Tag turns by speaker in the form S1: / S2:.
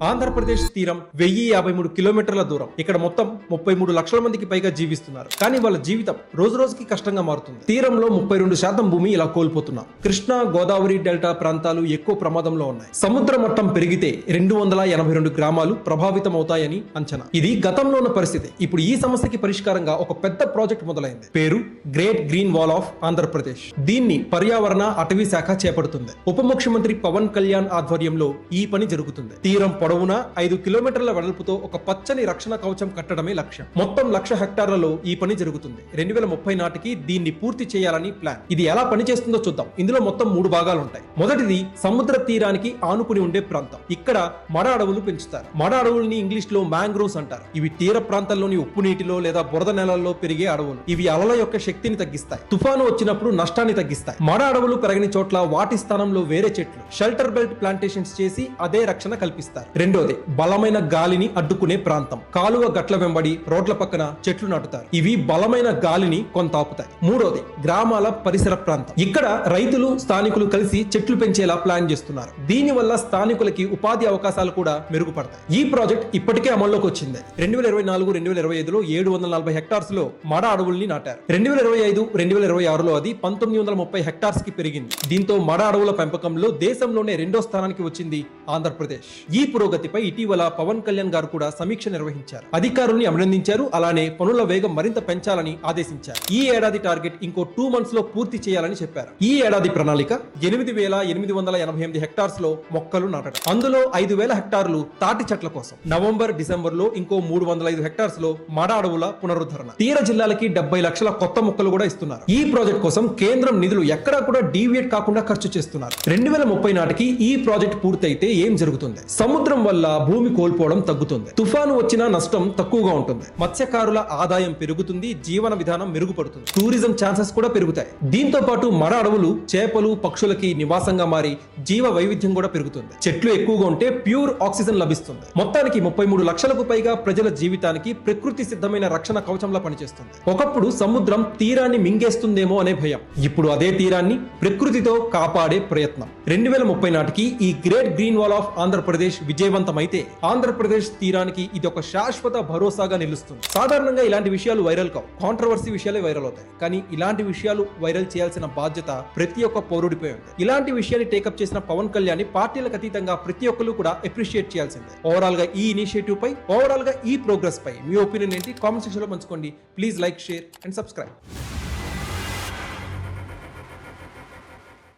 S1: ఆంధ్రప్రదేశ్ తీరం 1053 కిలోమీటర్ల దూరం. ఇక్కడ మొత్తం 33 లక్షల మందికి పైగా జీవిస్తున్నారు. కానీ వాళ్ళ జీవితం రోజు రోజుకి కష్టంగా మారుతుంది. తీరంలో 32% భూమి ఇలా కోల్పోతున్నాం. కృష్ణా గోదావరి డెల్టా ప్రాంతాలు ఎక్కువ ప్రమాదంలో ఉన్నాయి. సముద్ర మట్టం పెరిగితే 282 గ్రామాలు ప్రభావితం అవుతాయని అంచనా. ఇది గతంలో ఉన్న పరిస్థితి. ఇప్పుడు ఈ సమస్యకి పరిష్కారంగా ఒక పెద్ద ప్రాజెక్ట్ మొదలైంది. పేరు great green wall of Andhra Pradesh. దీన్ని పర్యావరణ అటవీ శాఖ చేపడుతుంది. ఉప ముఖ్యమంత్రి పవన్ కళ్యాణ్ ఆధ్వర్యంలో ఈ పని జరుగుతుంది. తీరం పొడవునా 5 కిలోమీటర్ల వెడల్పుతో ఒక పచ్చని రక్షణ కవచం కట్టడమే లక్ష్యం. మొత్తం 1,00,000 హెక్టార్లలో ఈ పని జరుగుతుంది. 2030 నాటికి దీన్ని పూర్తి చేయాలని ప్లాన్. ఇది ఎలా పనిచేస్తుందో చూద్దాం. ఇందులో మొత్తం 3 భాగాలు ఉంటాయి. మొదటిది సముద్ర తీరానికి ఆనుకుని ఉండే ప్రాంతం. ఇక్కడ మడ అడవులు పెంచుతారు. మడ అడవుల్ని ఇంగ్లీష్ లో మ్యాంగ్రోవ్స్ అంటారు. ఇవి తీర ప్రాంతాల్లోని ఉప్పు నీటిలో లేదా బురద నేలల్లో పెరిగే అడవులు. ఇవి అలల యొక్క శక్తిని తగ్గిస్తాయి. తుఫాను వచ్చినప్పుడు నష్టాన్ని తగ్గిస్తాయి. మడ అడవులు పెరగని చోట్ల వాటి స్థానంలో వేరే చెట్లు షెల్టర్ బెల్ట్ ప్లాంటేషన్స్ చేసి అదే రక్షణ కల్పిస్తారు. రెండోది బలమైన గాలిని అడ్డుకునే ప్రాంతం. కాలువ గట్ల వెంబడి రోడ్ల పక్కన చెట్లు నాటుతారు. ఇవి బలమైన గాలిని కొంత ఆపుతాయి. మూడోది గ్రామాల పరిసర ప్రాంతం. ఇక్కడ రైతులు స్థానికులు కలిసి చెట్లు పెంచేలా ప్లాన్ చేస్తున్నారు. దీని వల్ల స్థానికులకి ఉపాధి అవకాశాలు కూడా మెరుగుపడతాయి. ఈ ప్రాజెక్ట్ ఇప్పటికే అమల్లోకి వచ్చింది. 2024-2025లో 740 హెక్టార్స్ లో మడ అడవుల్ని నాటారు. 2025-2026లో అది 1930 హెక్టార్స్ కి పెరిగింది. దీంతో మడ అడవుల పెంపకంలో దేశంలోనే 2వ స్థానానికి వచ్చింది ఆంధ్రప్రదేశ్. ఈ పురోగతిపై ఇటీవల పవన్ కళ్యాణ్ గారు కూడా సమీక్ష నిర్వహించారు. అధికారుల్ని అభినందించారు. అలానే పనుల వేగం మరింత పెంచాలని ఆదేశించారు. ఈ ఏడాది టార్గెట్ ఇంకో 2 months లో పూర్తి చేయాలని చెప్పారు. ఈ ఏడాది ప్రణాళిక 8,888 హెక్టార్స్ లో మొక్కలు నాటడం. అందులో 5,000 హెక్టార్లు తాటి చెట్ల కోసం. నవంబర్-డిసెంబర్ లో ఇంకో 305 హెక్టార్స్ లో మడ అడవుల పునరుద్ధరణ. తీర జిల్లాలకి 70 లక్షల కొత్త మొక్కలు కూడా ఇస్తున్నారు. ఈ ప్రాజెక్ట్ కోసం కేంద్రం నిధులు ఎక్కడా కూడా డీవియేట్ కాకుండా ఖర్చు చేస్తున్నారు. 2030 నాటికి ఈ ప్రాజెక్ట్ పూర్తయితే ఏం జరుగుతుంది? సముద్రం వల్ల భూమి కోల్పోవడం తగ్గుతుంది. తుఫాను వచ్చినా నష్టం తక్కువగా ఉంటుంది. మత్స్యకారుల ఆదాయం పెరుగుతుంది. జీవన విధానం మెరుగుపడుతుంది. టూరిజం ఛాన్సెస్ కూడా పెరుగుతాయి. దీంతో పాటు మడ అడవులు చేపలు పక్షులకి నివాసంగా మారి జీవ వైవిధ్యం కూడా పెరుగుతుంది. చెట్లు ఎక్కువగా ఉంటే ప్యూర్ ఆక్సిజన్ లభిస్తుంది. మొత్తానికి 33 లక్షలకు పైగా ప్రజల జీవితానికి ప్రకృతి సిద్ధమైన రక్షణ కవచంలా పనిచేస్తుంది. ఒకప్పుడు సముద్రం తీరాన్ని మింగేస్తుందేమో అనే భయం. ఇప్పుడు అదే తీరాన్ని ప్రకృతితో కాపాడే ప్రయత్నం. 2030 నాటికి ఈ great green wall of Andhra Pradesh విజయవంతమైతే ఆంధ్రప్రదేశ్ తీరానికి ఇది ఒక శాశ్వత భరోసాగా నిలుస్తుంది. సాధారణంగా ఇలాంటి విషయాలు వైరల్ కావు. కాంట్రవర్సీ విషయాలే వైరల్ అవుతాయి. కానీ ఇలాంటి విషయాలు వైరల్ చేయాల్సిన బాధ్యత ప్రతి ఒక్క పౌరుడిపై ఉంది. ఇలాంటి విషయాన్ని టేకప్ చేసిన పవన్ కళ్యాణ్ పార్టీలకు అతీతంగా ప్రతి ఒక్కరు కూడా అప్రిషియేట్ చేయాల్సిందే. ఓవరాల్ గా ఈ ఇనిషియేటివ్ పై, ఓవరాల్ గా ఈ ప్రోగ్రెస్ పై మీ ఒపీనియన్ ఏంటి? కామెంట్ సెక్షన్ లో పంచుకోండి. Please like, share and subscribe.